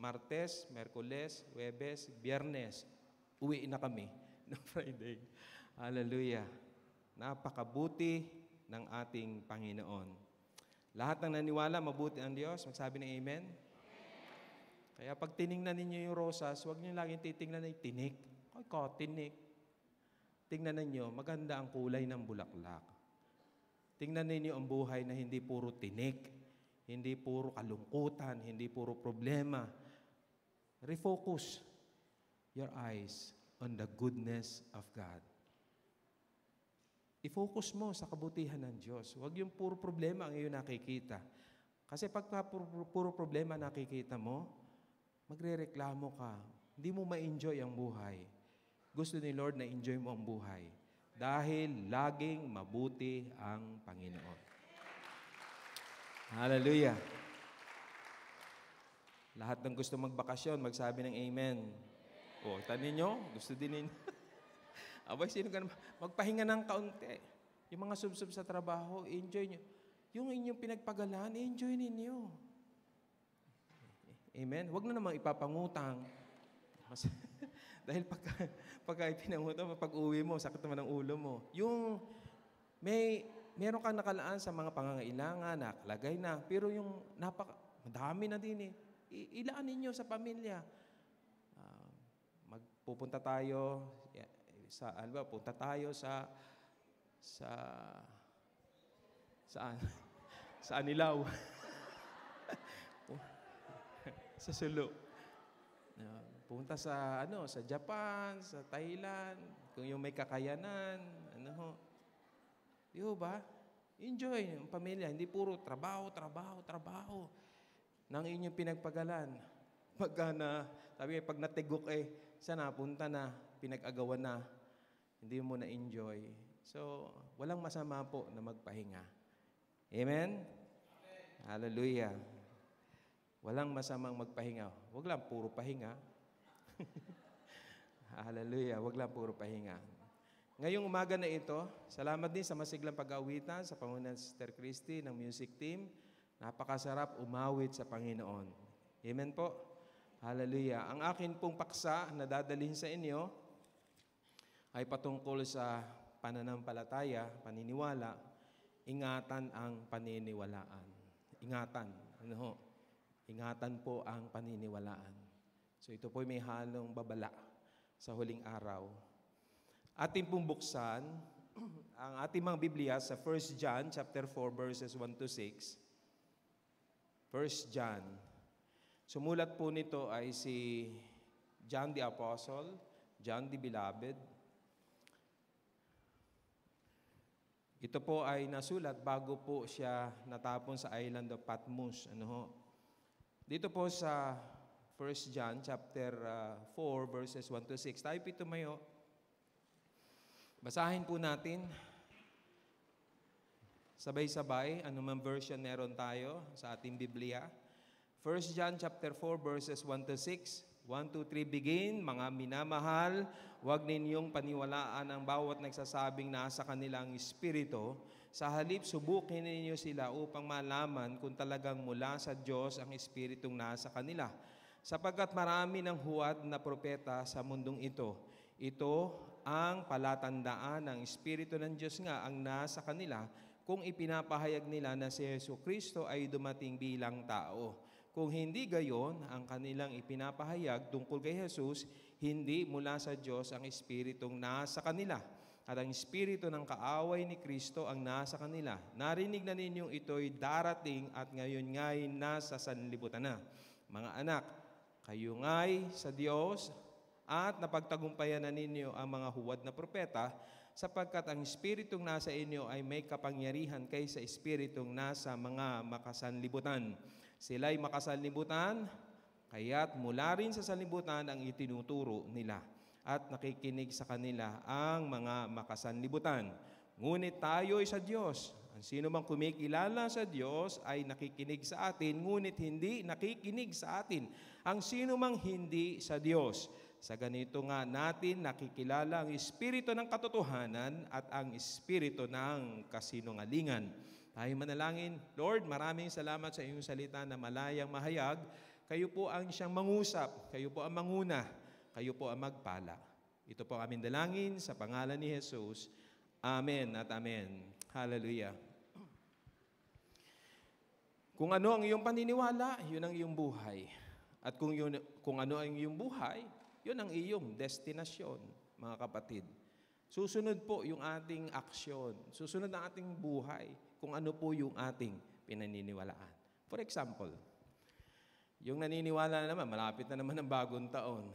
Martes, Merkules, Huwebes, Biyernes. Uwi na kami no Friday. Hallelujah. Napakabuti ng ating Panginoon. Lahat ng naniwala, mabuti ang Diyos. Magsabi ng amen. Kaya pag tiningnan ninyo yung rosas, huwag niyo laging titingnan na yung tinik. Ay ko, tinik. Tingnan ninyo, maganda ang kulay ng bulaklak. Tingnan ninyo ang buhay na hindi puro tinik, hindi puro kalungkutan, hindi puro problema. Refocus your eyes on the goodness of God. I-focus mo sa kabutihan ng Diyos. Huwag yung puro problema ang iyong nakikita. Kasi pag puro problema nakikita mo, magrereklamo ka. Hindi mo ma-enjoy ang buhay. Gusto ni Lord na enjoy mo ang buhay. Dahil laging mabuti ang Panginoon. Hallelujah. Lahat ng gusto magbakasyon, magsabi ng amen. O, tanin nyo, gusto din ninyo. Abay, sino ka naman? Magpahinga ng kaunti. Yung mga sub-sub sa trabaho, enjoy nyo. Yung inyong pinagpagalaan, enjoy ninyo. Amen? Huwag na namang ipapangutang. Dahil pagka ipinangutang, pag uwi mo, sakit naman ang ulo mo. Yung meron kang nakalaan sa mga pangangailangan, nakalagay na. Pero yung madami na din eh. Ilaan ninyo sa pamilya. Magpupunta tayo punta tayo saan? Sa Anilaw. Sa Sulu. Punta sa Japan, sa Thailand, kung yung may kakayanan, Di ba? Enjoy ang pamilya, hindi puro trabaho nang inyong pinagpagalan. Pag natigok saan napunta na, pinag-agawan na, hindi mo na-enjoy. So, walang masama po na magpahinga. Amen? Hallelujah. Walang masamang magpahinga. Huwag lang puro pahinga. Hallelujah. Huwag lang puro pahinga. Ngayong umaga na ito, salamat din sa masiglang pag-awitan sa Pangunan Sister Christy ng music team. Napakasarap umawit sa Panginoon. Amen po? Hallelujah. Ang akin pong paksa na dadalhin sa inyo ay patungkol sa pananampalataya, paniniwala, ingatan ang paniniwalaan. Ingatan. Ingatan po ang paniniwalaan. So ito po may halong babala sa huling araw. Ating pong buksan ang ating mga Biblia sa 1 John chapter 4 verses 1 to 6. 1 John. Sumulat po nito ay si John the Apostle, John the Beloved. Ito po ay nasulat bago po siya natapon sa island of Patmos. Dito po sa 1 John chapter 4 verses 1 to 6. Tayo po tumayo. Basahin po natin. Sabay-sabay, anumang version meron tayo sa ating Biblia. 1 John chapter 4 verses 1 to 6. 1, 2, 3, begin. Mga minamahal, huwag ninyong paniwalaan ang bawat nagsasabing nasa kanilang espiritu. Sa halip, subukin ninyo sila upang malaman kung talagang mula sa Diyos ang espiritong nasa kanila. Sapagkat marami ng huwad na propeta sa mundong ito. Ito ang palatandaan ng Espiritu ng Diyos nga ang nasa kanila kung ipinapahayag nila na si Jesucristo ay dumating bilang tao. Kung hindi gayon, ang kanilang ipinapahayag tungkol kay Jesus, hindi mula sa Diyos ang Espiritong nasa kanila. At ang Espiritu ng kaaway ni Kristo ang nasa kanila. Narinig na ninyong ito'y darating at ngayon nga'y nasa sanlibutan na. Mga anak, kayo nga'y sa Diyos at napagtagumpayan na ninyo ang mga huwad na propeta, sapagkat ang Espiritong nasa inyo ay may kapangyarihan kaysa Espiritong nasa mga makasanlibutan. Sila'y makasanlibutan, kaya't mula rin sa sanlibutan ang itinuturo nila at nakikinig sa kanila ang mga makasanlibutan. Ngunit tayo'y sa Diyos. Ang sino mang kumikilala sa Diyos ay nakikinig sa atin, ngunit hindi nakikinig sa atin ang sino mang hindi sa Diyos. Sa ganito nga natin nakikilala ang Espiritu ng katotohanan at ang Espiritu ng kasinungalingan. Tayo manalangin. Lord, maraming salamat sa iyong salita na malayang mahayag. Kayo po ang siyang mangusap, kayo po ang manguna, kayo po ang magpala. Ito po ang aming dalangin sa pangalan ni Jesus. Amen at amen. Hallelujah. Kung ano ang iyong paniniwala, yun ang iyong buhay. At kung ano ang iyong buhay, yun ang iyong destinasyon, mga kapatid. Susunod po yung ating aksyon. Susunod ang ating buhay kung ano po yung ating pinaniniwalaan. For example, yung naniniwala naman, malapit na naman ang bagong taon.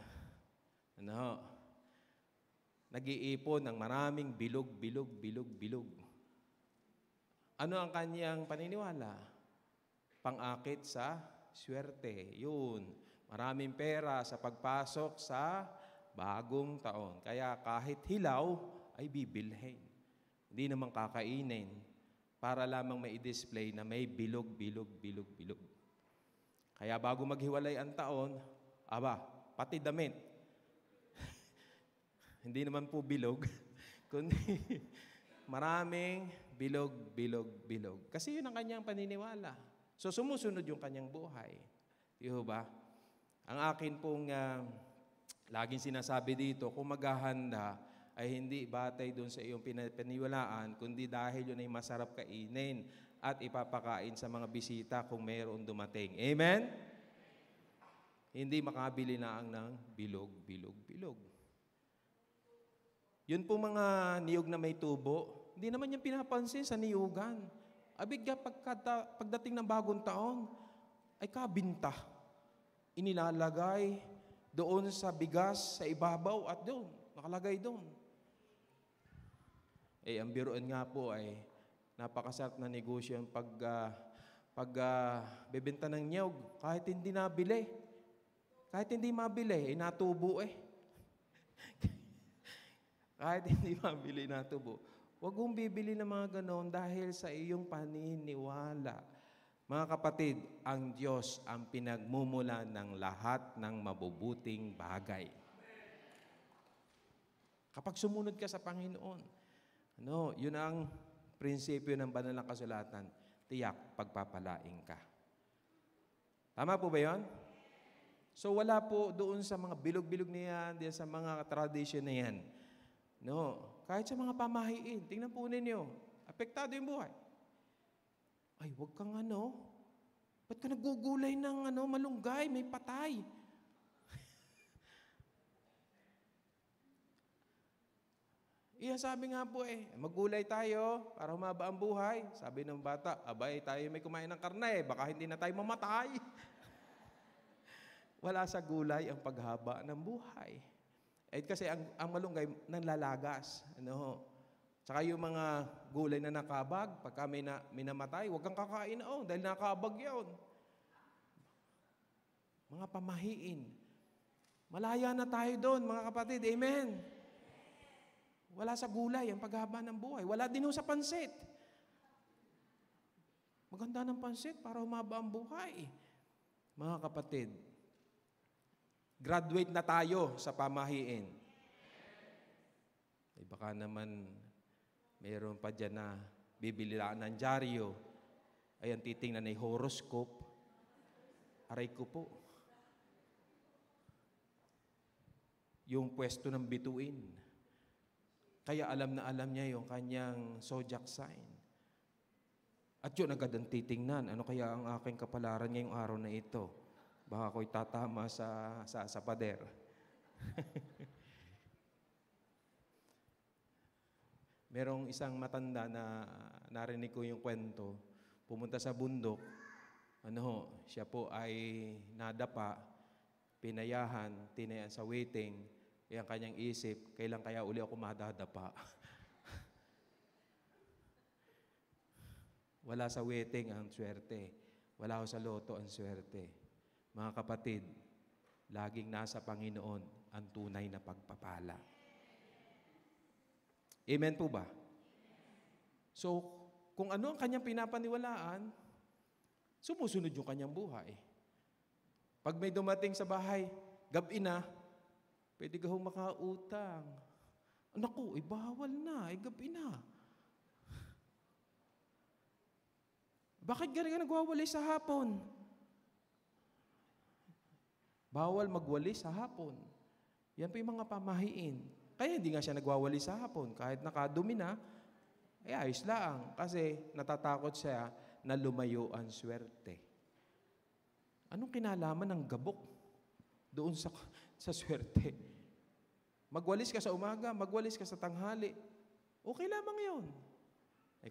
Nag-iipon ng maraming bilog. Ano ang kanyang paniniwala? Pang-akit sa swerte. Yun. Maraming pera sa pagpasok sa bagong taon. Kaya kahit hilaw ay bibilhin. Hindi naman kakainin para lamang may display na may bilog. Kaya bago maghiwalay ang taon, pati damit. Hindi naman po bilog, kundi maraming bilog. Kasi yun ang kanyang paniniwala. So sumusunod yung kanyang buhay. Diyo ba? Ang akin pong laging sinasabi dito, kung maghahanda ay hindi batay doon sa iyong pinaniwalaan, kundi dahil yun ay masarap kainin at ipapakain sa mga bisita kung mayroon dumating. Amen? Hindi makabili na ang ng bilog. Yun po mga niyog na may tubo, hindi naman yung pinapansin sa niyugan. Abigya pagdating ng bagong taon, ay kabinta. Inilalagay doon sa bigas, sa ibabaw at doon, nakalagay doon. Ang biruan nga po ay napakasarap na negosyo yung bebenta ng niyog kahit hindi nabili. Kahit hindi mabili, natubo Kahit hindi mabili, natubo. Huwag mong bibili ng mga ganon dahil sa iyong paniniwala. Mga kapatid, ang Diyos ang pinagmumulan ng lahat ng mabubuting bagay. Kapag sumunod ka sa Panginoon, yun ang prinsipyo ng banal na kasulatan, tiyak pagpapalain ka. Tama po ba yun? So wala po doon sa mga bilog-bilog na yan, sa mga tradisyon na yan. Kahit sa mga pamahiin, tingnan po ninyo, apektado yung buhay. Ay, huwag kang ba't ka nagugulay ng malunggay, may patay? Sabi nga po maggulay tayo para humaba ang buhay. Sabi ng bata, tayo may kumain ng karne, baka hindi na tayo mamatay. Wala sa gulay ang paghaba ng buhay. Kasi ang malunggay nanlalagas. Tsaka yung mga gulay na nakabag, pagka may namatay, huwag kang kakain dahil nakabag yun. Mga pamahiin. Malaya na tayo doon, mga kapatid. Amen. Wala sa gulay ang paghaba ng buhay. Wala din sa pansit. Maganda ng pansit para humaba ang buhay. Mga kapatid, graduate na tayo sa pamahiin. Baka naman mayroon pa dyan na bibili lang ng dyaryo. Ang titingnan ay horoscope. Aray ko po. Yung pwesto ng bituin. Kaya alam na alam niya yung kanyang zodiac sign. At yun agad ang titingnan. Ano kaya ang aking kapalaran ngayong araw na ito? Baka ako'y tatama sa pader. Merong isang matanda na narinig ko yung kwento. Pumunta sa bundok. Siya po ay nadapa, pinayahan, tinayan sa waiting. Ang kanyang isip, kailan kaya uli ako madadapa? Wala sa waiting ang swerte. Wala sa loto ang swerte. Mga kapatid, laging nasa Panginoon ang tunay na pagpapala. Amen po ba? So, kung ano ang kanyang pinapaniwalaan, sumusunod yung kanyang buhay. Pag may dumating sa bahay, gabi na, pwede ka makautang. Naku, bawal na, gabi na. Bakit ka nagwawalay sa hapon? Bawal magwalis sa hapon. Yan po yung mga pamahiin. Kaya hindi nga siya nagwawalis sa hapon. Kahit nakadumi na, ayos lang. Kasi natatakot siya na lumayo ang swerte. Anong kinalaman ng gabok doon sa swerte? Magwalis ka sa umaga, magwalis ka sa tanghali. Okay lamang yun.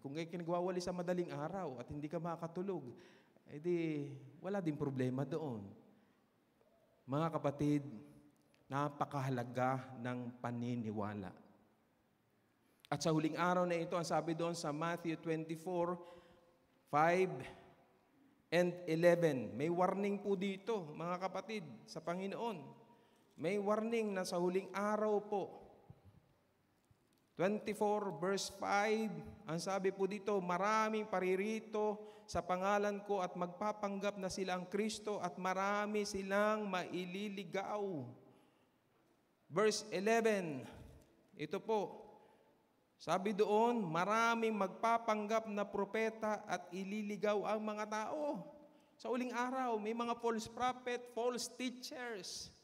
Kung kayo nagwawalis sa madaling araw at hindi ka makakatulog, di wala din problema doon. Mga kapatid, napakahalaga ng paniniwala. At sa huling araw na ito, ang sabi doon sa Matthew 24:5-11, may warning po dito, mga kapatid, sa Panginoon. May warning na sa huling araw po. 24 verse 5, ang sabi po dito, maraming paririto sa pangalan ko at magpapanggap na sila ang Kristo at marami silang maililigaw. Verse 11, ito po, sabi doon, maraming magpapanggap na propeta at ililigaw ang mga tao. Sa uling araw, may mga false prophet, false teachers.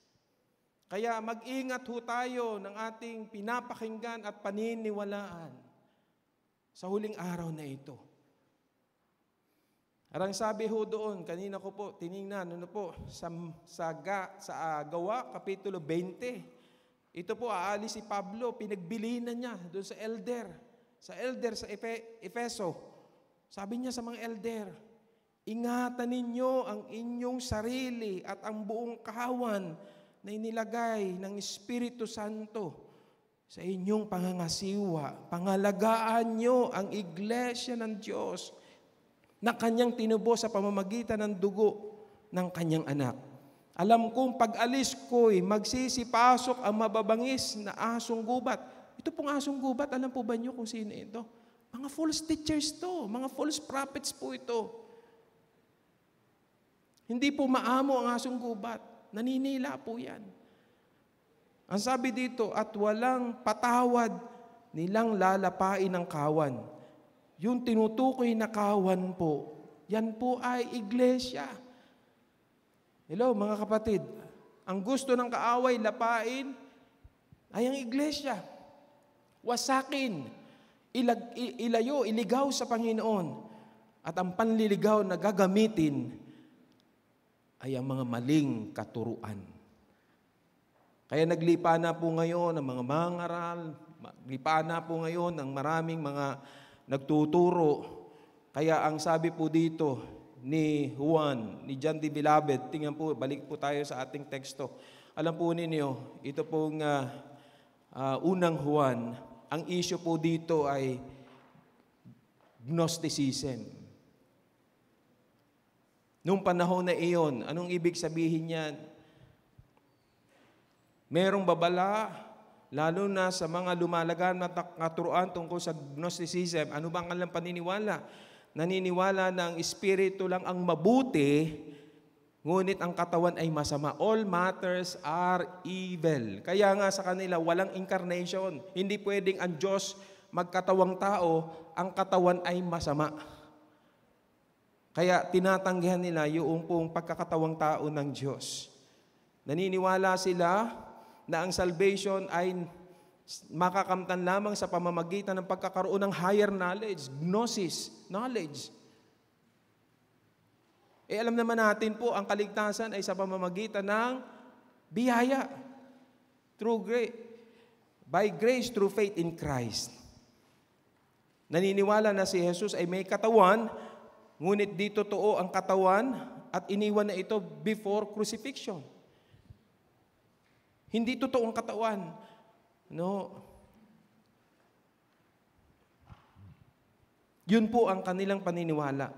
Kaya mag-ingat ho tayo ng ating pinapakinggan at paniniwalaan sa huling araw na ito. Arang sabi ho doon, kanina ko po tiningnan, sa Gawa, Kapitulo 20. Ito po, aalis si Pablo, pinagbilinan niya doon sa elder sa Efeso. Sabi niya sa mga elder, ingatan ninyo ang inyong sarili at ang buong kahawan na inilagay ng Espiritu Santo sa inyong pangangasiwa. Pangalagaan nyo ang iglesia ng Diyos na Kanyang tinubos sa pamamagitan ng dugo ng Kanyang anak. Alam kong pag-alis ko'y magsisipasok ang mababangis na asong gubat. Ito pong asong gubat, alam po ba nyo kung sino ito? Mga false teachers to, mga false prophets po ito. Hindi po maamo ang asong gubat. Naninila po yan. Ang sabi dito, at walang patawad nilang lalapain ng kawan. Yung tinutukoy na kawan po, yan po ay iglesia. Hello, mga kapatid. Ang gusto ng kaaway lapain ay ang iglesia. Wasakin, ilayo, iligaw sa Panginoon. At ang panliligaw na gagamitin ay ang mga maling katuruan. Kaya naglipa na po ngayon ang mga mangaral, naglipa na po ngayon ang maraming mga nagtuturo. Kaya ang sabi po dito ni Juan, ni John the Beloved, tingnan po, balik po tayo sa ating teksto. Alam po ninyo, ito pong unang Juan, ang issue po dito ay Gnosticism. Noong panahon na iyon, anong ibig sabihin yan? Merong babala, lalo na sa mga lumalagan na katuruan tungkol sa Gnosticism. Ano ba ang kanilang paniniwala? Naniniwala na ang espiritu lang ang mabuti, ngunit ang katawan ay masama. All matters are evil. Kaya nga sa kanila, walang incarnation. Hindi pwedeng ang Diyos magkatawang tao, ang katawan ay masama. Kaya tinatanggihan nila yung pong pagkakatawang tao ng Diyos. Naniniwala sila na ang salvation ay makakamtan lamang sa pamamagitan ng pagkakaroon ng higher knowledge, gnosis, knowledge. Alam naman natin po, ang kaligtasan ay sa pamamagitan ng biyaya. By grace, through faith in Christ. Naniniwala na si Jesus ay may katawan, ngunit di totoo ang katawan at iniwan na ito before crucifixion. Hindi totoo ang katawan. No. Yun po ang kanilang paniniwala.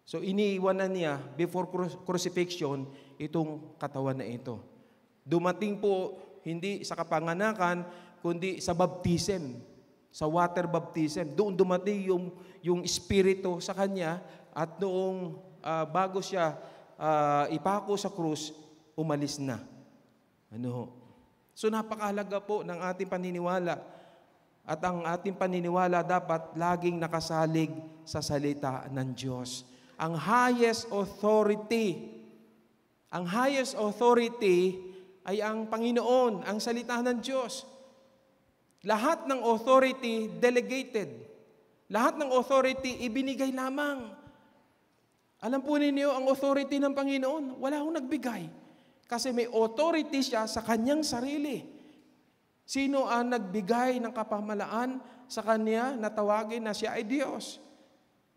So iniiwan na niya before crucifixion itong katawan na ito. Dumating po hindi sa kapanganakan kundi sa baptism. Sa water baptism, doon dumating yung Espiritu sa kanya at noong bago siya ipako sa krus, umalis na. So napakahalaga po ng ating paniniwala at ang ating paniniwala dapat laging nakasalig sa salita ng Diyos. Ang highest authority Ang highest authority ay ang Panginoon, ang salita ng Diyos. Lahat ng authority delegated. Lahat ng authority ibinigay lamang. Alam po ninyo, ang authority ng Panginoon, wala akong nagbigay. Kasi may authority siya sa kanyang sarili. Sino ang nagbigay ng kapamalaan sa kanya na tawagin na siya ay Diyos?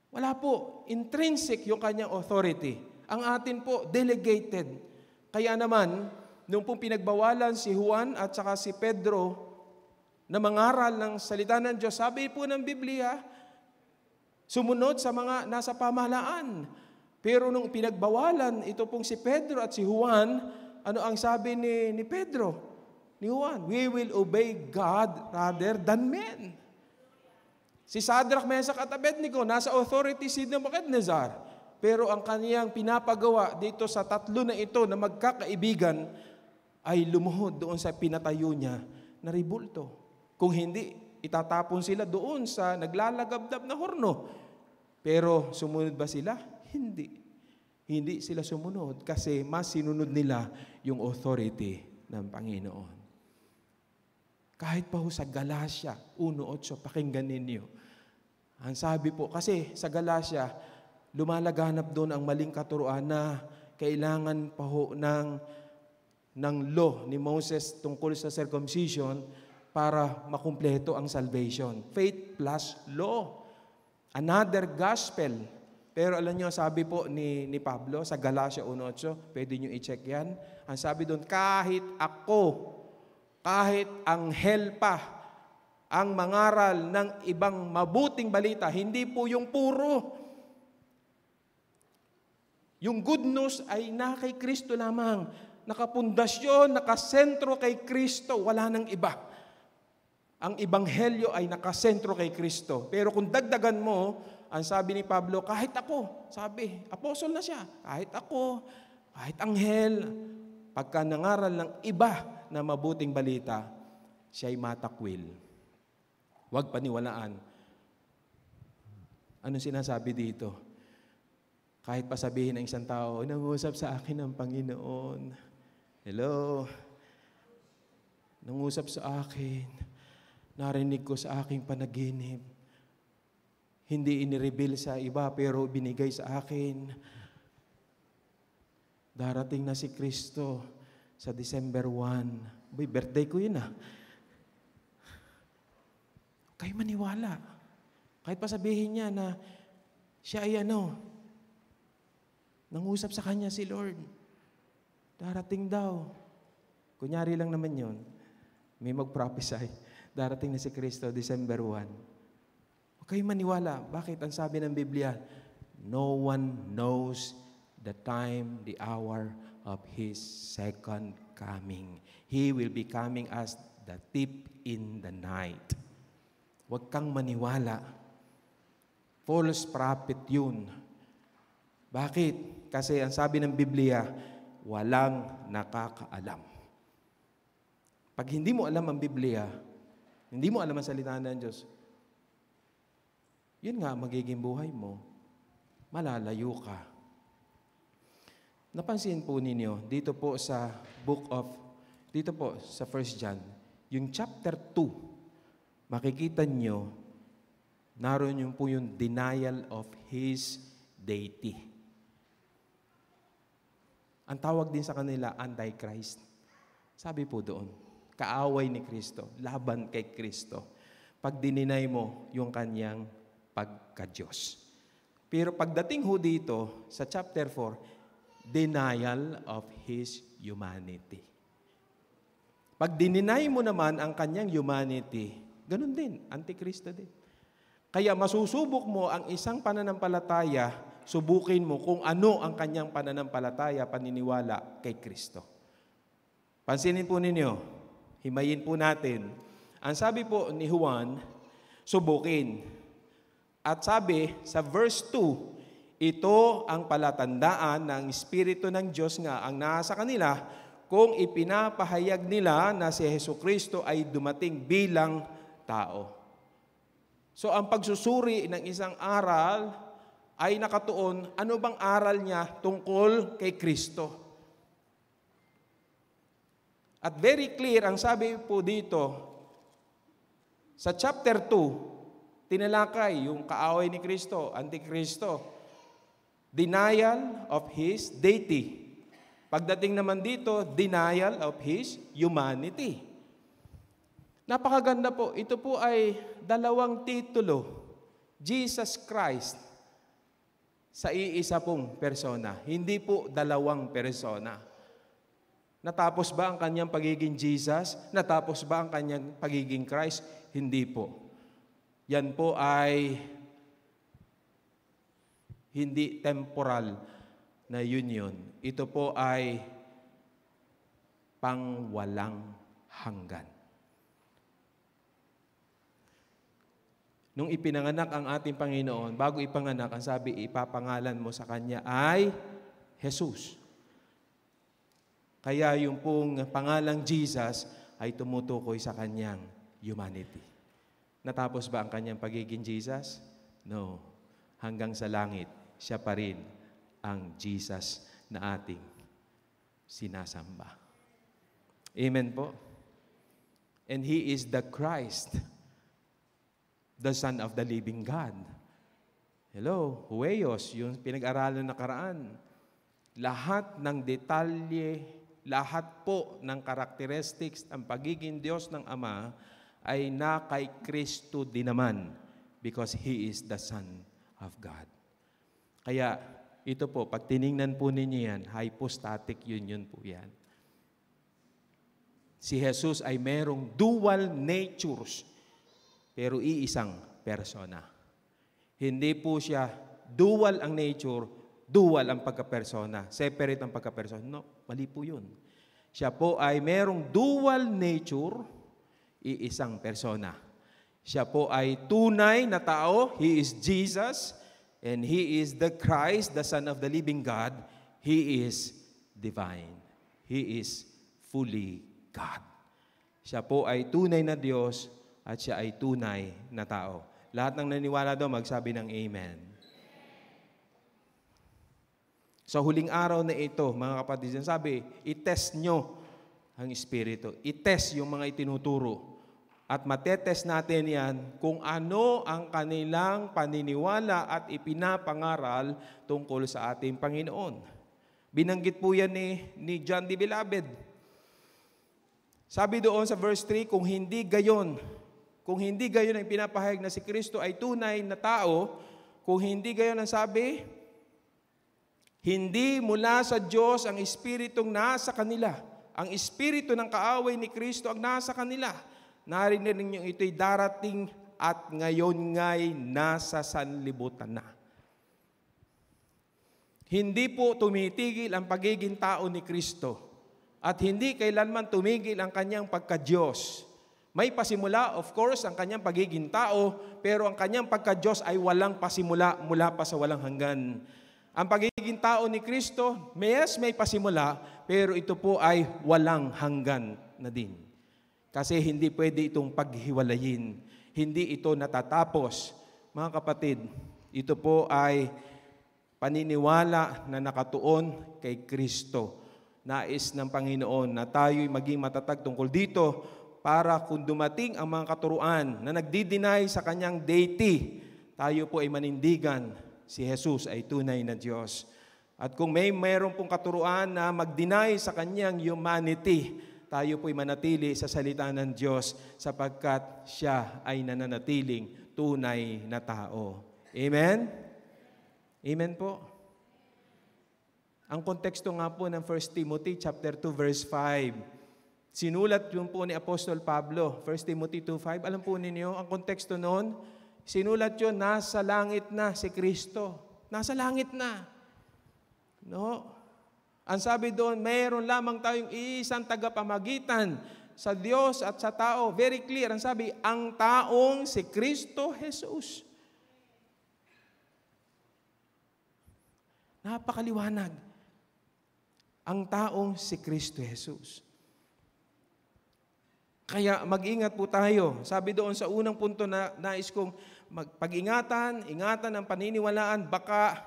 Wala po. Intrinsic yung kanyang authority. Ang atin po, delegated. Kaya naman, nung pong pinagbawalan si Juan at saka si Pedro na mangaral ng salita ng Diyos, sabi po ng Biblia, sumunod sa mga nasa pamahalaan. Pero nung pinagbawalan, ito pong si Pedro at si Juan, ano ang sabi ni Pedro, ni Juan? We will obey God rather than men. Si Shadrach, Meshach at Abednego, nasa authority si Nebuchadnezzar. Pero ang kaniyang pinapagawa dito sa tatlo na ito na magkakaibigan ay lumuhod doon sa pinatayo niya na ribulto. Kung hindi, itatapon sila doon sa naglalagabdab na horno. Pero sumunod ba sila? Hindi. Hindi sila sumunod kasi mas sinunod nila yung authority ng Panginoon. Kahit pa ho sa Galatia 1:8, pakinggan ninyo. Ang sabi po, kasi sa Galatia, lumalaganap doon ang maling katuruan na kailangan pa ho ng law ni Moses tungkol sa circumcision para makumpleto ang salvation. Faith plus law. Another gospel. Pero alam nyo, sabi po ni Pablo sa Galatia 1:8, pwede nyo i-check yan. Ang sabi doon, kahit ako, kahit anghel pa, ang mangaral ng ibang mabuting balita, hindi po yung puro. Yung good news ay na kay Kristo lamang. Nakapundasyon, nakasentro kay Kristo, wala nang iba. Ang ebanghelyo ay nakasentro kay Kristo. Pero kung dagdagan mo, ang sabi ni Pablo, kahit ako, sabi, apostol na siya, kahit ako, kahit anghel, pagka nangaral ng iba na mabuting balita, siya'y matakwil. Huwag paniwalaan. Ano sinasabi dito? Kahit pa sabihin ng isang tao, nangusap sa akin ang Panginoon. Hello? Nangusap sa akin. Narinig ko sa aking panaginip. Hindi inireveal sa iba, pero binigay sa akin. Darating na si Kristo sa December 1. Boy, birthday ko yun . Kayo maniwala. Kahit pa sabihin niya na siya ay nangusap sa kanya si Lord. Darating daw. Kunyari lang naman yun. May mag-prophesy. Darating na si Kristo, December 1. Okay, maniwala. Bakit? Ang sabi ng Biblia, no one knows the time, the hour of His second coming. He will be coming as the thief in the night. Huwag kang maniwala. False prophet yun. Bakit? Kasi ang sabi ng Biblia, walang nakakaalam. Pag hindi mo alam ang Biblia, hindi mo alam ang salita ng Diyos, yun nga, magiging buhay mo. Malalayo ka. Napansin po ninyo, dito po sa dito po sa 1 John, yung chapter 2, makikita nyo, naroon yung po yung denial of His deity. Ang tawag din sa kanila, Antichrist. Sabi po doon, kaaway ni Kristo, laban kay Kristo. Pag dininay mo yung kanyang pagka-Diyos. Pero pagdating ho dito sa chapter 4, denial of His humanity. Pag dininay mo naman ang kanyang humanity, ganun din, Antikristo din. Kaya masusubok mo ang isang pananampalataya, subukin mo kung ano ang kanyang pananampalataya, paniniwala kay Kristo. Pansinin po ninyo, himayin po natin. Ang sabi po ni Juan, subukin. At sabi sa verse 2, ito ang palatandaan ng Espiritu ng Diyos nga ang nasa kanila kung ipinapahayag nila na si Jesucristo ay dumating bilang tao. So ang pagsusuri ng isang aral ay nakatuon, ano bang aral niya tungkol kay Kristo? At very clear, ang sabi po dito, sa chapter 2, tinalakay yung kaaway ni Kristo, Antikristo, denial of His deity. Pagdating naman dito, denial of His humanity. Napakaganda po. Ito po ay dalawang titulo. Jesus Christ sa iisa pong persona. Hindi po dalawang persona. Natapos ba ang kanyang pagiging Jesus? Natapos ba ang kanyang pagiging Christ? Hindi po. Yan po ay hindi temporal na union. Ito po ay pangwalang hanggan. Nung ipinanganak ang ating Panginoon, bago ipanganak, ang sabi, ipapangalan mo sa Kanya ay Jesus. Kaya yung pong pangalang Jesus ay tumutukoy sa Kanyang humanity. Natapos ba ang Kanyang pagiging Jesus? No. Hanggang sa langit, siya pa rin ang Jesus na ating sinasamba. Amen po. And He is the Christ, the Son of the living God. Hello, Huweyos, yung pinag-aralan na karaan. Lahat ng detalye, lahat po ng characteristics ng pagiging Diyos ng Ama ay na kay Kristo din naman because He is the Son of God. Kaya ito po, pag tiningnan po ninyo yan, hypostatic union po yan. Si Jesus ay merong dual natures, pero iisang persona. Hindi po siya dual ang nature, dual ang pagkapersona. Separate ang pagkapersona. No, mali po yun. Siya po ay merong dual nature, iisang persona. Siya po ay tunay na tao. He is Jesus. And He is the Christ, the Son of the living God. He is divine. He is fully God. Siya po ay tunay na Diyos at siya ay tunay na tao. Lahat ng naniwala doon, magsabi ng Amen. Sa huling araw na ito, mga kapatid, sabi, i-test nyo ang Espiritu. I-test yung mga itinuturo. At matetest natin yan kung ano ang kanilang paniniwala at ipinapangaral tungkol sa ating Panginoon. Binanggit po yan ni John the Beloved. Sabi doon sa verse 3, kung hindi gayon ang pinapahayag na si Kristo ay tunay na tao, kung hindi gayon ang sabi, hindi mula sa Diyos ang Espiritong nasa kanila. Ang Espiritu ng kaaway ni Kristo ang nasa kanila. Narinig ninyo ito'y darating at ngayon nga'y nasa sanlibutan na. Hindi po tumitigil ang pagiging tao ni Kristo at hindi kailanman tumigil ang kanyang pagka-Diyos. May pasimula, of course, ang kanyang pagiging tao, pero ang kanyang pagka-Diyos ay walang pasimula mula pa sa walang hanggan. Ang pagiging tao ni Kristo, may pasimula, pero ito po ay walang hanggan na din. Kasi hindi pwede itong paghiwalayin. Hindi ito natatapos. Mga kapatid, ito po ay paniniwala na nakatuon kay Kristo. Nais ng Panginoon na tayo'y maging matatag tungkol dito para kung dumating ang mga katuruan na nagdi-deny sa kanyang deity, tayo po ay manindigan si Jesus ay tunay na Diyos. At kung mayroon pong katuruan na mag-deny sa kanyang humanity, tayo po'y manatili sa salita ng Diyos sapagkat siya ay nananatiling tunay na tao. Amen? Amen po. Ang konteksto nga po ng 1 Timothy chapter 2 verse 5. Sinulat yun po ni Apostol Pablo, 1 Timothy 2:5. Alam po ninyo, ang konteksto noon, sinulat yun, nasa langit na si Kristo. Nasa langit na. No? Ang sabi doon, mayroon lamang tayong isang tagapamagitan sa Diyos at sa tao. Very clear. Ang sabi, ang taong si Kristo Jesus. Napakaliwanag. Ang taong si Kristo Jesus. Kaya mag-ingat po tayo. Sabi doon sa unang punto na nais kong pag-ingatan, ingatan ang paniniwalaan, baka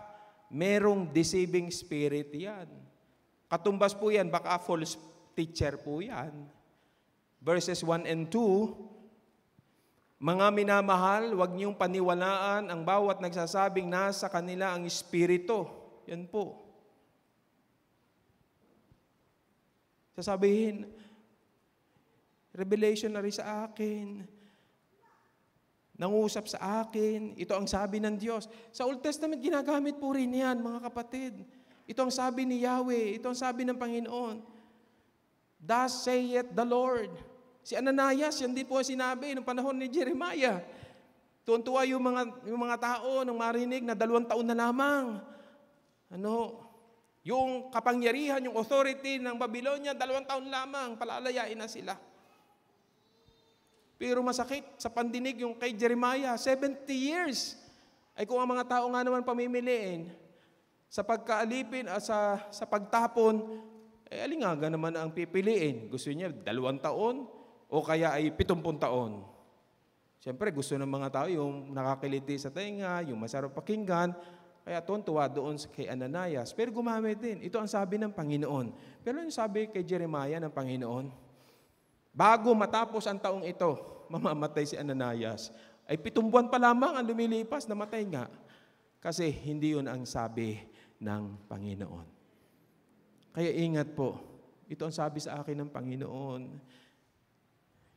merong deceiving spirit yan. Katumbas po yan, baka teacher po yan. Verses 1 and 2, mga minamahal, huwag niyong paniwalaan ang bawat nagsasabing nasa kanila ang Espiritu. Yan po. Sasabihin, revelationary sa akin, nangusap sa akin, ito ang sabi ng Diyos. Sa Old Testament, ginagamit po rin yan, mga kapatid. Ito ang sabi ni Yahweh, ito ang sabi ng Panginoon. Thus saith the Lord. Si Ananias, yan din po ang sinabi noong panahon ni Jeremiah. Tuwan-tuwa yung mga tao nung marinig na 2 taon na lamang. Yung kapangyarihan, yung authority ng Babylonia, 2 taon lamang, palalayain na sila. Pero masakit sa pandinig yung kay Jeremiah, 70 years. Ay kung ang mga tao nga naman pamimiliin, sa pagkaalipin at sa pagtapon, alingaga naman ang pipiliin. Gusto niya 2 taon o kaya ay 70 taon. Siyempre gusto ng mga tao yung nakakiliti sa tenga, yung masarap pakinggan, kaya tuwa doon kay Ananias. Pero gumamit din. Ito ang sabi ng Panginoon. Pero yung sabi kay Jeremiah ng Panginoon, bago matapos ang taong ito, mamamatay si Ananias. Ay 7 buwan pa lamang ang lumilipas, namatay nga. Kasi hindi yun ang sabi ng Panginoon. Kaya ingat po. Ito ang sabi sa akin ng Panginoon.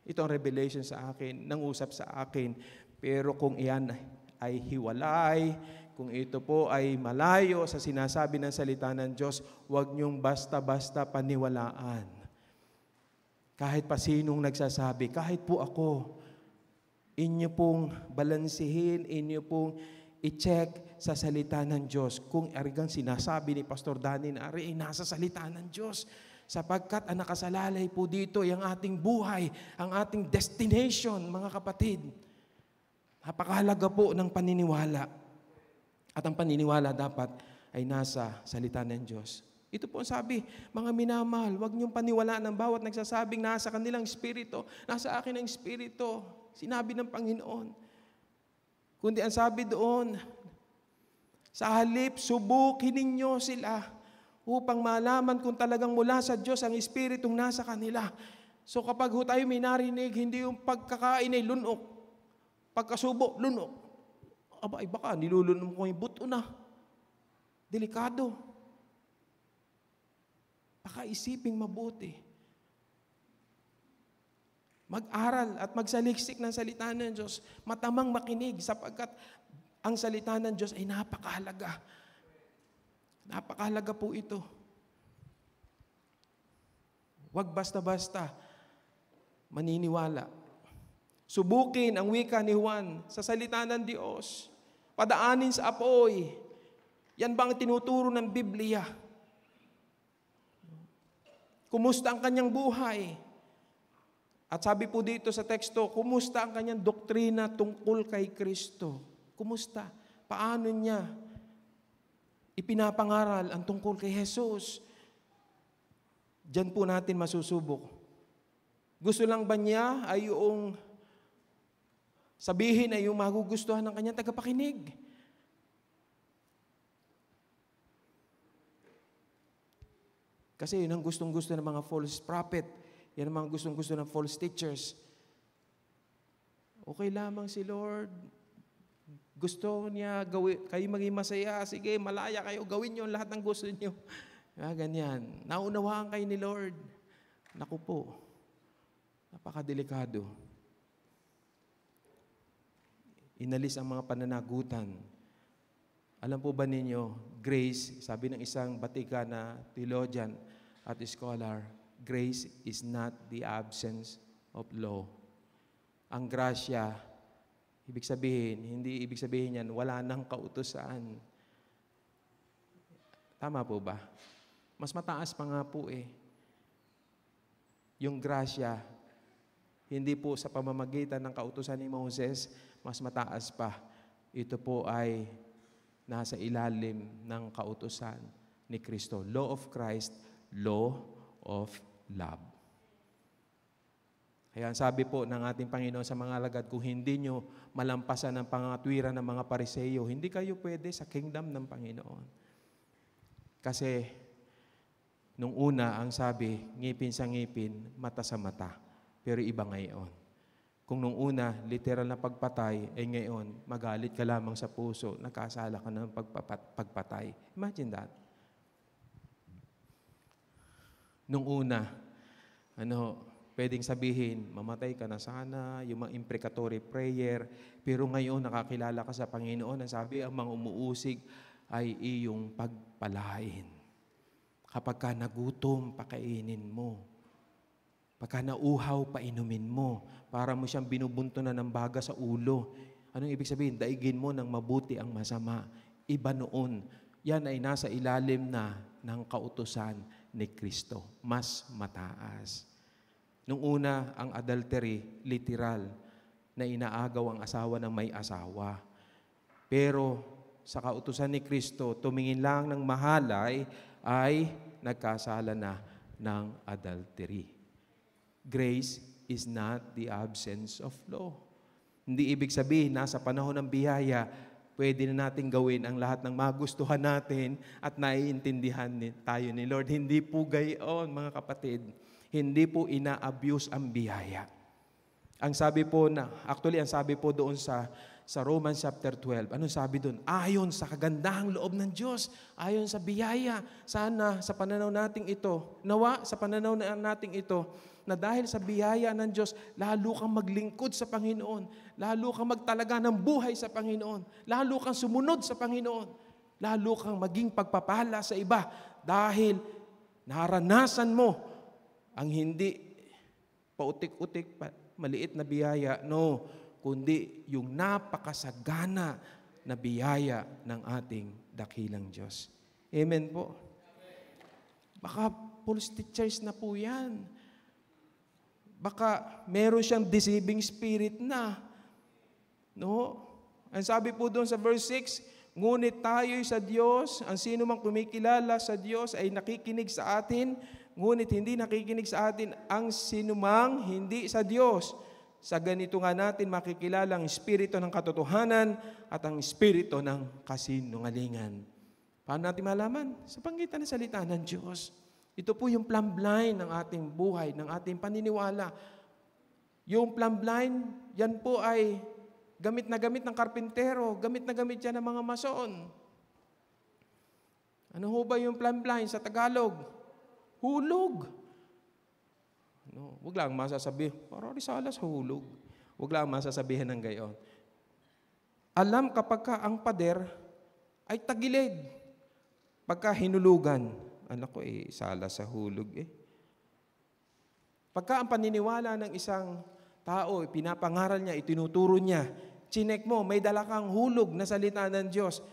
Ito ang revelation sa akin, nangusap sa akin. Pero kung iyan ay hiwalay, kung ito po ay malayo sa sinasabi ng salita ng Diyos, huwag niyong basta-basta paniwalaan. Kahit pa sinong nagsasabi, kahit po ako, inyo pong balansihin, inyo pong i-check sa salita ng Diyos. Kung arigang sinasabi ni Pastor Danny na ay nasa salita ng Diyos, sapagkat ang nakasalalay po dito ay ang ating buhay, ang ating destination, mga kapatid. Napakahalaga po ng paniniwala. At ang paniniwala dapat ay nasa salita ng Diyos. Ito po ang sabi, mga minamahal, huwag niyong paniwalaan ng bawat nagsasabing nasa kanilang espiritu, nasa akin ang espiritu. Sinabi ng Panginoon. Kundi ang sabi doon, sa halip, subukin ninyo sila upang malaman kung talagang mula sa Diyos ang espiritong nasa kanila. So kapag tayo may narinig, hindi yung pagkakain ay lunok. Pagkasubo, lunok. Aba, ay baka nilulunok ko yung buto na. Delikado. Baka isiping mabuti. Mag-aral at magsaliksik ng salita ng Diyos. Matamang makinig sapagkat ang salita ng Diyos ay napakahalaga. Napakahalaga po ito. Huwag basta-basta maniniwala. Subukin ang wika ni Juan sa salita ng Diyos. Padaanin sa apoy. Yan ba ang tinuturo ng Biblia? Kumusta ang kanyang buhay? At sabi po dito sa teksto, kumusta ang kanyang doktrina tungkol kay Kristo? Kumusta? Paano niya ipinapangaral ang tungkol kay Jesus? Diyan po natin masusubok. Gusto lang ba niya ay yung sabihin ay yung magugustuhan ng kanyang tagapakinig? Kasi yun ang gustong-gusto ng mga false prophet. Yan ang mga gustong-gusto ng false teachers. Okay lamang si Lord. Gusto niya kayo maging masaya. Sige, malaya kayo. Gawin niyo lahat ng gusto niyo. Ganyan. Naunawaan kayo ni Lord. Naku po. Napakadelikado. Inalis ang mga pananagutan. Alam po ba ninyo, grace, sabi ng isang batika na theologian at scholar, grace is not the absence of law. Ang grasya, hindi ibig sabihin yan, wala nang kautusan. Tama po ba? Mas mataas pa nga po eh. Yung grasya, hindi po sa pamamagitan ng kautusan ni Moses, mas mataas pa. Ito po ay nasa ilalim ng kautusan ni Kristo. Law of Christ, law of love. Kaya sabi po ng ating Panginoon sa mga alagad, kung hindi nyo malampasan ang pangatwiran ng mga Pariseyo, hindi kayo pwede sa kingdom ng Panginoon. Kasi Nung una, ang sabi, ngipin sa ngipin, mata sa mata. Pero iba ngayon. Kung nung una, literal na pagpatay, ngayon, magalit ka lamang sa puso, nakasala ka ng pagpatay. Imagine that. Nung una, pwedeng sabihin, mamatay ka na sana, yung mga imprecatory prayer, pero ngayon nakakilala ka sa Panginoon, ang sabi, ang mga umuusig ay iyong pagpalain. Kapag ka nagutom, pakainin mo. Pagka nauhaw, painumin mo. Para mo siyang binubuntunan ng baga sa ulo. Anong ibig sabihin? Daigin mo ng mabuti ang masama. Iba noon. Yan ay nasa ilalim na ng kautusan ni Kristo. Mas mataas. Nung una, ang adultery, literal, na inaagaw ang asawa ng may asawa. Pero sa kautusan ni Kristo, tumingin lang ng mahalay, ay nagkasala na ng adultery. Grace is not the absence of law. Hindi ibig sabihin, nasa panahon ng biyaya, pwede na natin gawin ang lahat ng magustuhan natin at naiintindihan tayo ni Lord. Hindi po gayon, mga kapatid. Hindi po ina-abuse ang biyaya. Ang sabi po ang sabi po doon sa Romans chapter 12, anong sabi doon? Ayon sa kagandahang loob ng Diyos, ayon sa biyaya, sana sa pananaw nating ito, nawa sa pananaw nating ito, na dahil sa biyaya ng Diyos, lalo kang maglingkod sa Panginoon, lalo kang magtalaga ng buhay sa Panginoon, lalo kang sumunod sa Panginoon, lalo kang maging pagpapala sa iba, dahil naranasan mo ang hindi pautik-utik, maliit na biyaya, kundi yung napakasagana na biyaya ng ating dakilang Diyos. Amen po. Baka false teachers na po yan. Baka meron siyang deceiving spirit na. Ang sabi po doon sa verse 6, ngunit tayo'y sa Diyos, ang sino mang kumikilala sa Diyos ay nakikinig sa atin, ngunit hindi nakikinig sa atin ang sino mang hindi sa Diyos. Sa ganito nga natin makikilala ang espiritu ng katotohanan at ang espiritu ng kasinungalingan. Paano natin malaman? Sa pagitan ng salita ng Diyos. Ito po yung plumb line ng ating buhay, ng ating paniniwala. Yung plumb line, yan po ay gamit na gamit ng karpintero, gamit na gamit yan ng mga mason. Ano ho ba yung plumb line sa Tagalog? Hulog. Huwag lang masasabihin, parang risala sa hulog. Huwag lang masasabihin ng gayon. Alam kapag ka ang pader ay tagilid. Pagka hinulugan, anak ko sala sa hulog Pagka ang paniniwala ng isang tao, pinapangaral niya, itinuturo niya, chinek mo, may dala kang hulog na salita ng Diyos,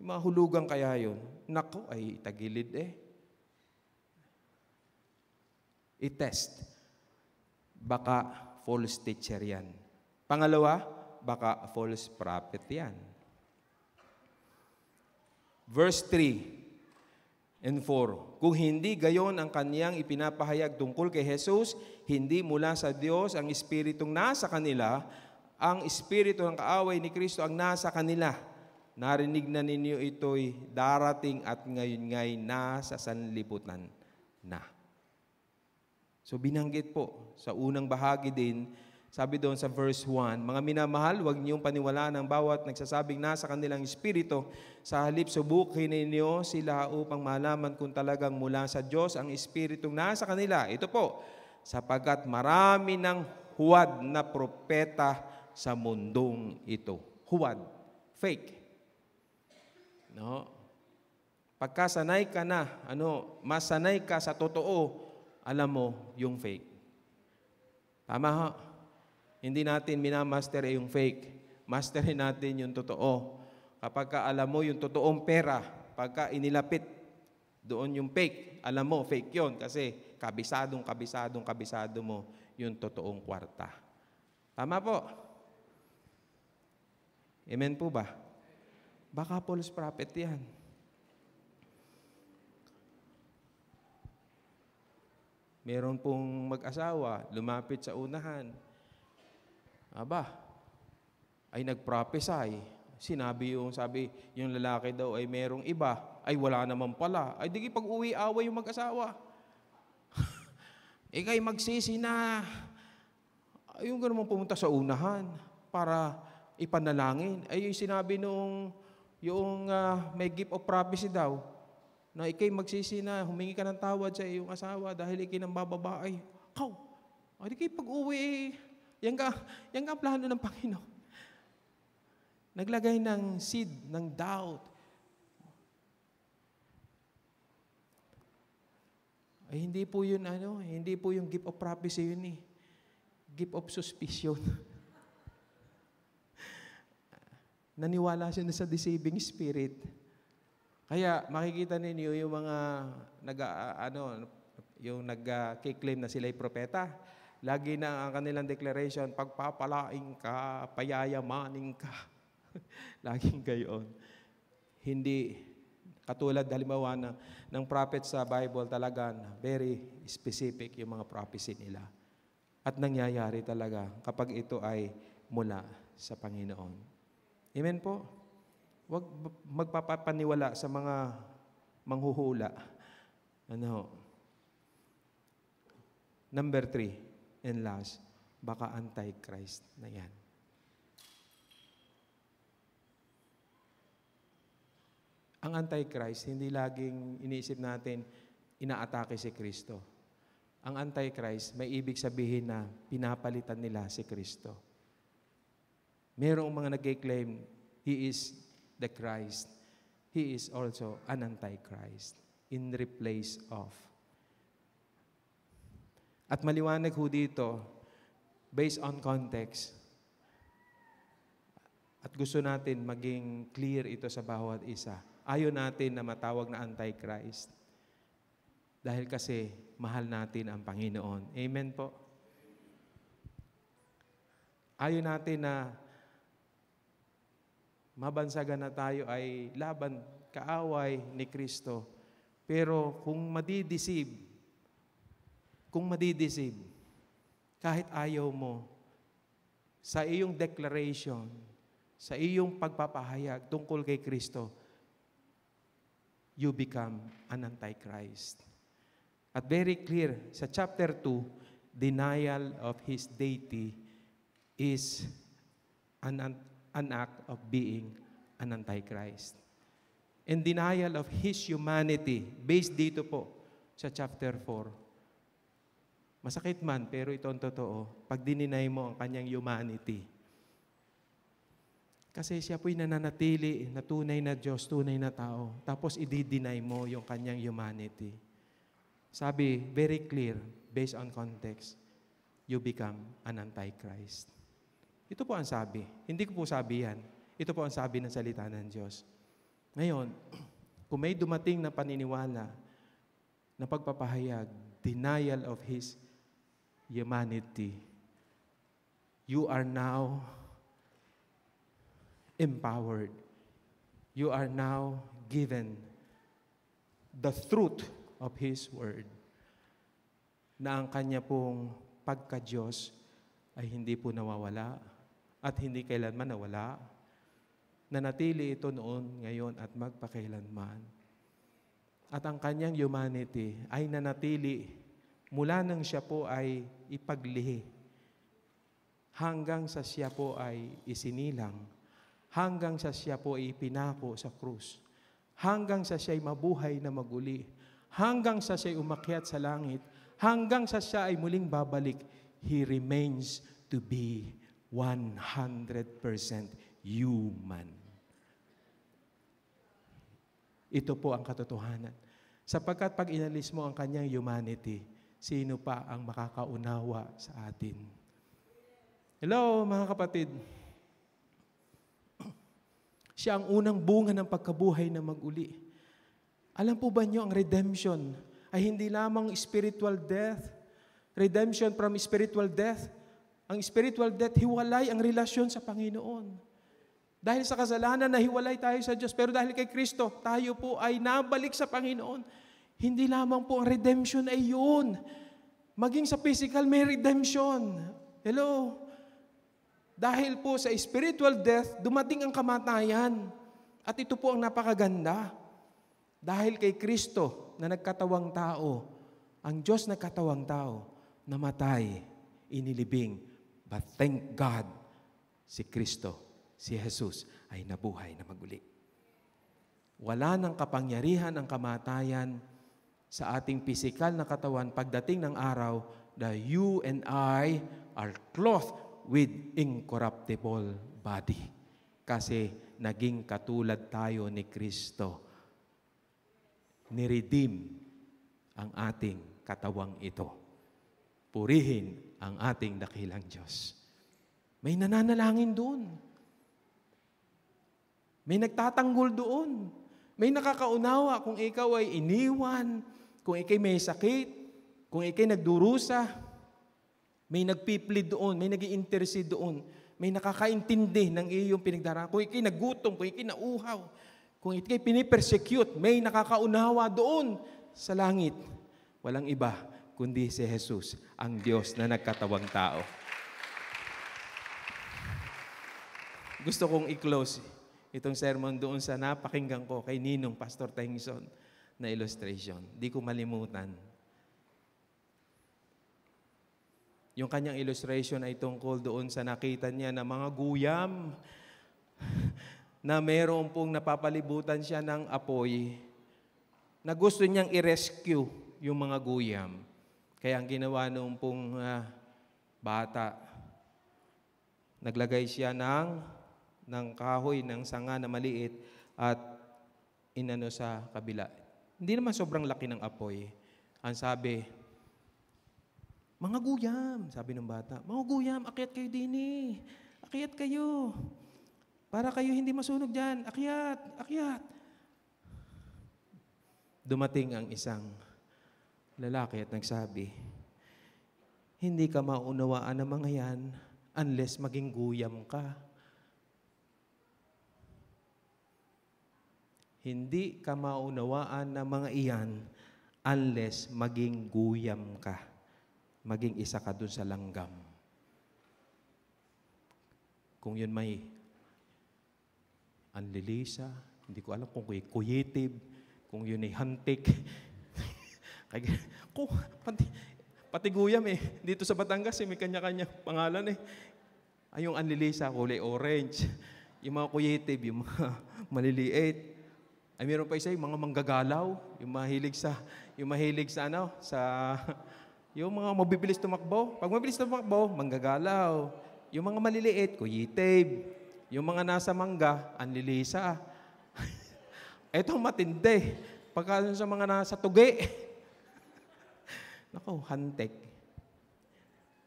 mahulugan kaya yun? Naku, ay tagilid I-test. Baka false teacher yan. Pangalawa, baka false prophet yan. Verse 3 and 4. Kung hindi gayon ang kaniyang ipinapahayag tungkol kay Jesus, hindi mula sa Diyos ang espiritong nasa kanila, ang espiritu ng kaaway ni Kristo ang nasa kanila. Narinig na ninyo ito'y darating at ngayon nga'y nasa sanlibutan na. So binanggit po sa unang bahagi din, sabi doon sa verse 1, mga minamahal, huwag niyong paniwalaan ang bawat nagsasabing nasa kanilang espiritu. Sa halip, subukin ninyo sila upang malaman kung talagang mula sa Diyos ang espiritong nasa kanila. Ito po, sapagkat marami ng huwad na propeta sa mundong ito. Huwad, fake. Pagka sanay ka na, masanay ka sa totoo, alam mo yung fake. Tama ho? Hindi natin minamaster yung fake. Masterin natin yung totoo. Kapag ka alam mo yung totoong pera, pagka inilapit doon yung fake, alam mo, fake yon kasi kabisado mo yung totoong kwarta. Tama po? Amen po ba? Baka false prophet yan. Meron pong mag-asawa, lumapit sa unahan. Ay nag-prophesy. Sabi yung lalaki daw ay merong iba. Ay wala naman pala. Ay di pag-uwi away yung mag-asawa. Ika'y magsisi na. Ayun ka naman pumunta sa unahan para ipanalangin. Ay yung sinabi nung may gift of prophecy daw, na ika'y magsisi na, humingi ka ng tawad sa iyong asawa dahil ika'y nang bababae. Kaw, ay kayo pag-uwi, yan ka ang plano ng Panginoon. Naglagay ng seed, ng doubt. Ay hindi po yun hindi po yung gift of prophecy yun eh. Gift of suspicion. Naniwala siya sa deceiving spirit. Kaya makikita ninyo yung mga nag-claim na sila'y propeta. Lagi na ang kanilang declaration, pagpapalaing ka, payayamaning ka. Laging gayon. Hindi katulad halimbawa ng prophet sa Bible, talaga very specific yung mga prophecy nila. At nangyayari talaga kapag ito ay mula sa Panginoon. Amen po? Huwag magpapaniwala sa mga manghuhula. Number 3 and last, baka antichrist na yan. Ang antichrist, hindi laging iniisip natin, inaatake si Kristo. Ang antichrist, may ibig sabihin na pinapalitan nila si Kristo. Merong mga nag-claim, He is the Christ. He is also an antichrist in replace of. At maliwanag ho dito, based on context, at gusto natin maging clear ito sa bawat isa. Ayaw natin na matawag na antichrist. Dahil kasi mahal natin ang Panginoon. Amen po? Ayaw natin na mabansagan na tayo ay laban, kaaway ni Kristo. Pero kung madideceive, kahit ayaw mo, sa iyong declaration, sa iyong pagpapahayag tungkol kay Kristo, you become an antichrist. At very clear, sa chapter 2, denial of His deity is an act of being an antichrist. And denial of His humanity, based dito po sa chapter 4. Masakit man, pero ito ang totoo, pag dininay mo ang kanyang humanity. Kasi siya po'y nananatili na tunay na Diyos, tunay na tao. Tapos i-deny mo yung kanyang humanity. Sabi, very clear, based on context, you become an antichrist. Ito po ang sabi. Hindi ko po sabi yan. Ito po ang sabi ng salita ng Diyos. Ngayon, kung may dumating na paniniwala na pagpapahayag, denial of His humanity, you are now empowered. You are now given the truth of His Word na ang Kanya pong pagka-Diyos ay hindi po nawawala at hindi kailanman nawala. Nanatili ito noon, ngayon at magpakailanman. At ang Kanyang humanity ay nanatili mula nang Siya po ay ipaglihi hanggang sa Siya po ay isinilang, hanggang sa Siya po ay ipinako sa krus, hanggang sa Siya ay mabuhay na maguli, hanggang sa Siya ay umakyat sa langit, hanggang sa Siya ay muling babalik, He remains to be 100% human. Ito po ang katotohanan. Sapagkat pag inalis mo ang Kanyang humanity, sino pa ang makakaunawa sa atin? Hello, mga kapatid. Siya ang unang bunga ng pagkabuhay na mag-uli. Alam po ba niyo ang redemption ay hindi lamang spiritual death? Redemption from spiritual death. Ang spiritual death, hiwalay ang relasyon sa Panginoon. Dahil sa kasalanan, nahiwalay tayo sa Diyos. Pero dahil kay Kristo, tayo po ay nabalik sa Panginoon. Hindi lamang po ang redemption ay yun. Maging sa physical, may redemption. Hello? Dahil po sa spiritual death, dumating ang kamatayan. At ito po ang napakaganda. Dahil kay Kristo na nagkatawang tao, ang Diyos nagkatawang tao, namatay, inilibing. But thank God, si Kristo, si Jesus, ay nabuhay na maguli. Wala nang kapangyarihan ang kamatayan sa ating pisikal na katawan pagdating ng araw that you and I are clothed with incorruptible body. Kasi naging katulad tayo ni Kristo. Niredeem ang ating katawang ito. Purihin ang ating dakilang Diyos. May nananalangin doon. May nagtatanggol doon. May nakakaunawa kung ikaw ay iniwan, kung ikaw may sakit, kung ikaw nagdurusa. May nagpiplead doon, may nag-i-intercede doon. May nakakaintindi ng iyong pinagdaraan. Kung ikaw nagutom, kung ikaw nauhaw, kung ikaw pinipersecute, may nakakaunawa doon sa langit. Walang iba kundi si Jesus, ang Diyos na nagkatawang tao. Gusto kong i-close itong sermon doon sa napakinggan ko kay Ninong Pastor Tengson na illustration. Di ko malimutan. Yung kanyang illustration ay tungkol doon sa nakita niya na mga guyam na meron pong napapalibutan siya ng apoy na gusto niyang i-rescue yung mga guyam. Kaya ang ginawa noong pong bata, naglagay siya ng kahoy, ng sanga na maliit at inano sa kabila. Hindi naman sobrang laki ng apoy. Ang sabi, mga guyam, sabi ng bata, mga guyam, akyat kayo din eh. Akyat kayo. Para kayo hindi masunog dyan. Akyat, akyat. Dumating ang isang lalaki at nagsabi, hindi ka maunawaan ng mga yan unless maging guyam ka. Hindi ka maunawaan ng mga iyan unless maging guyam ka. Maging isa ka dun sa langgam. Kung yun may anlilisa, hindi ko alam kung kuyitive, kung yun ay hantik. Pati guyam dito sa Batangas may kanya-kanya pangalan Ay yung anlilisa, kulay orange. Yung mga kuyitive, yung mga maliliit. Ay meron pa isa yung mga manggagalaw, yung mahilig sa yung mga mabibilis tumakbo. Pag mabilis tumakbo, manggagalaw. Yung mga maliliit, kuyitive. Yung mga nasa mangga, anlilisa. Ito matindi. Pagka sa mga nasa tugi, naku, hantek.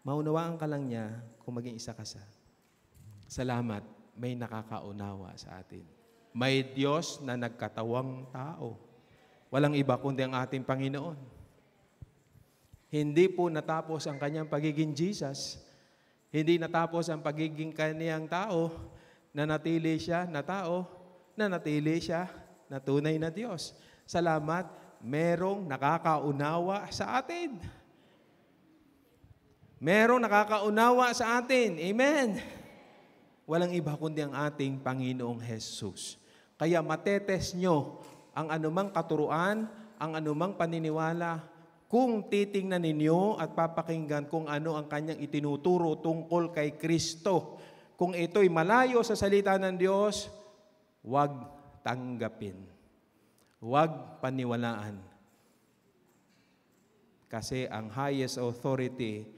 Maunawaan ka lang niya kung maging isa ka sa. Salamat, may nakakaunawa sa atin. May Diyos na nagkatawang tao. Walang iba kundi ang ating Panginoon. Hindi po natapos ang kanyang pagiging Jesus. Hindi natapos ang pagiging kaniyang tao. Nanatili siya na tao. Nanatili siya na tunay na Diyos. Salamat, merong nakakaunawa sa atin. Merong nakakaunawa sa atin. Amen. Walang iba kundi ang ating Panginoong Jesus. Kaya matetes nyo ang anumang katuruan, ang anumang paniniwala, kung titingnan ninyo at papakinggan kung ano ang kanyang itinuturo tungkol kay Kristo. Kung ito'y malayo sa salita ng Diyos, huwag tanggapin. Huwag paniwalaan. Kasi ang highest authority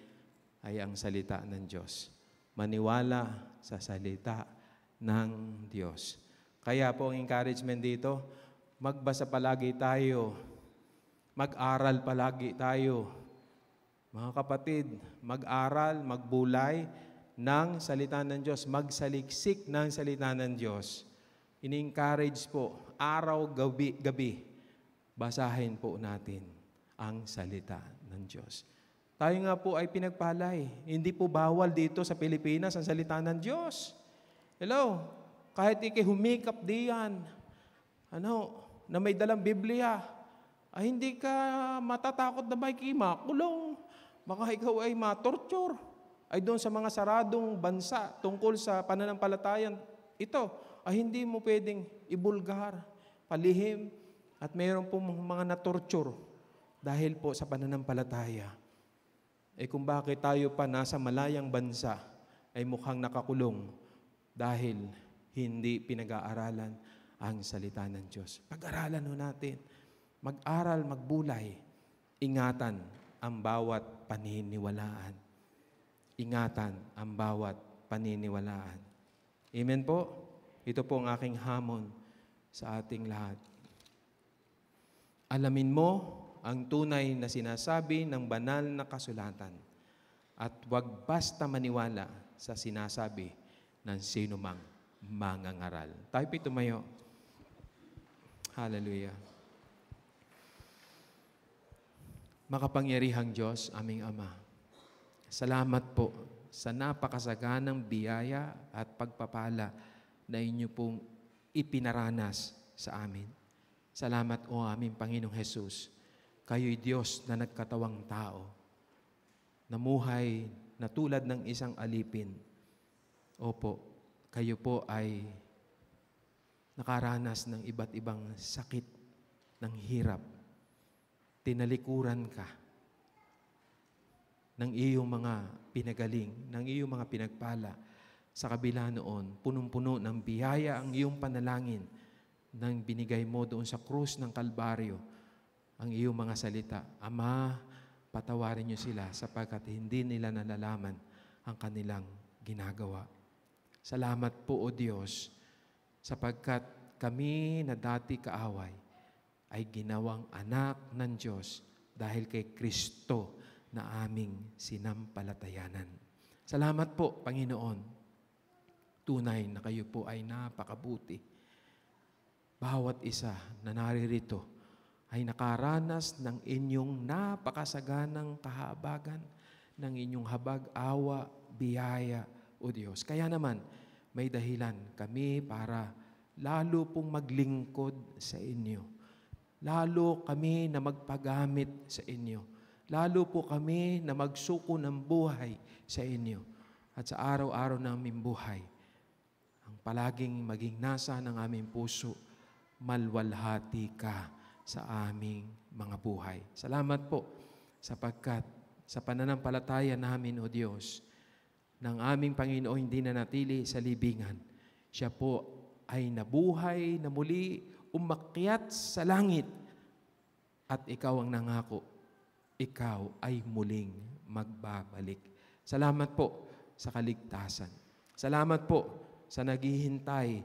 ay ang salita ng Diyos. Maniwala sa salita ng Diyos. Kaya po ang encouragement dito, magbasa palagi tayo. Mag-aral palagi tayo. Mga kapatid, mag-aral, magbulay ng salita ng Diyos. Magsaliksik ng salita ng Diyos. Ini-encourage po, araw, gabi, basahin po natin ang salita ng Diyos. Tayo nga po ay pinagpalay. Hindi po bawal dito sa Pilipinas ang salita ng Diyos. Hello? Kahit humikap diyan, na may dalang Biblia, ay hindi ka matatakot na makulong. Baka ikaw ay ma-torture. Ay doon sa mga saradong bansa tungkol sa pananampalatayan, ito, ay hindi mo pwedeng ibulgar, palihim, at mayroon po mga na-torture dahil po sa pananampalataya. kung bakit tayo pa nasa malayang bansa ay mukhang nakakulong dahil hindi pinag-aaralan ang salita ng Diyos. Pag-aralan ho natin. Mag-aral, magbulay. Ingatan ang bawat paniniwalaan. Ingatan ang bawat paniniwalaan. Amen po? Ito po ang aking hamon sa ating lahat. Alamin mo ang tunay na sinasabi ng banal na kasulatan at huwag basta maniwala sa sinasabi ng sinumang mangangaral. Tayo po tumayo. Hallelujah. Makapangyarihang Diyos, aming Ama, salamat po sa napakasaganang biyaya at pagpapala na inyo pong ipinaranas sa amin. Salamat o aming Panginoong Hesus. Kayo'y Diyos na nagkatawang tao, namuhay na tulad ng isang alipin. Opo, kayo po ay nakaranas ng iba't ibang sakit, ng hirap. Tinalikuran ka ng iyong mga pinagaling, ng iyong mga pinagpala. Sa kabila noon, punong-puno ng biyaya ang iyong panalangin nang binigay mo doon sa krus ng Kalbaryo ang iyong mga salita. Ama, patawarin niyo sila sapagkat hindi nila nalalaman ang kanilang ginagawa. Salamat po, O Diyos, sapagkat kami na dati kaaway ay ginawang anak ng Diyos dahil kay Kristo na aming sinampalatayanan. Salamat po, Panginoon. Tunay na kayo po ay napakabuti. Bawat isa na naririto ay nakaranas ng inyong napakasaganang kahabagan, ng inyong habag, awa, biyaya, O Diyos. Kaya naman, may dahilan kami para lalo pong maglingkod sa inyo. Lalo kami na magpagamit sa inyo. Lalo po kami na magsuko ng buhay sa inyo. At sa araw-araw naming buhay, ang palaging maging nasa ng aming puso, malwalhati ka sa aming mga buhay. Salamat po sapagkat sa pananampalataya namin, O Diyos, ng aming Panginoon hindi na natili sa libingan. Siya po ay nabuhay na muli, umakyat sa langit. At ikaw ang nangako, ikaw ay muling magbabalik. Salamat po sa kaligtasan. Salamat po sa naghihintay,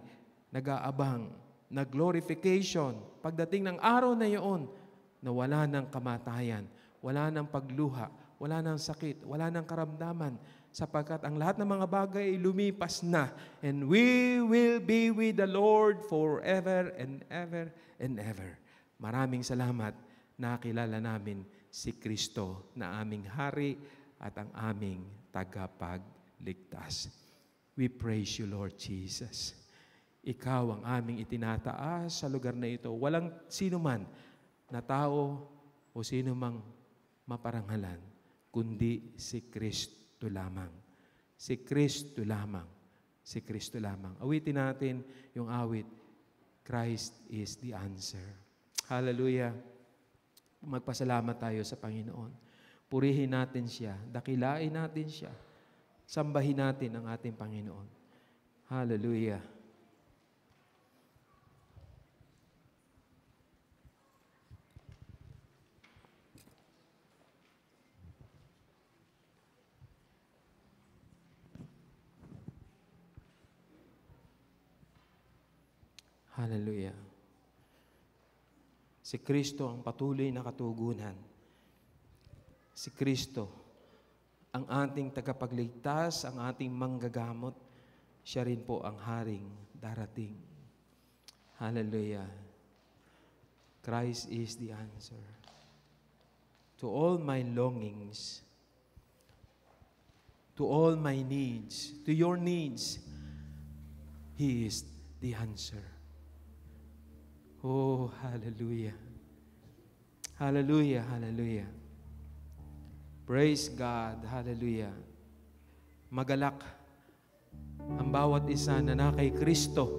nag-aabang, na glorification, pagdating ng araw na iyon, na wala ng kamatayan, wala ng pagluha, wala ng sakit, wala ng karamdaman, sapagkat ang lahat ng mga bagay ay lumipas na, and we will be with the Lord forever and ever and ever. Maraming salamat, nakilala namin si Kristo na aming Hari at ang aming tagapagligtas. We praise you, Lord Jesus. Ikaw ang aming itinataas sa lugar na ito. Walang sino man na tao o sino mang maparangalan, kundi si Kristo lamang. Si Kristo lamang. Si Kristo lamang. Awitin natin yung awit, Christ is the answer. Hallelujah. Magpasalamat tayo sa Panginoon. Purihin natin siya. Dakilain natin siya. Sambahin natin ang ating Panginoon. Hallelujah. Hallelujah. Si Kristo ang patuloy na katugunan. Si Kristo ang ating tagapagligtas, ang ating manggagamot. Siya rin po ang haring darating. Hallelujah. Christ is the answer to all my longings, to all my needs, to your needs. He is the answer. Oh, hallelujah. Hallelujah, hallelujah. Praise God, hallelujah. Magalak ang bawat isa na na kay Kristo.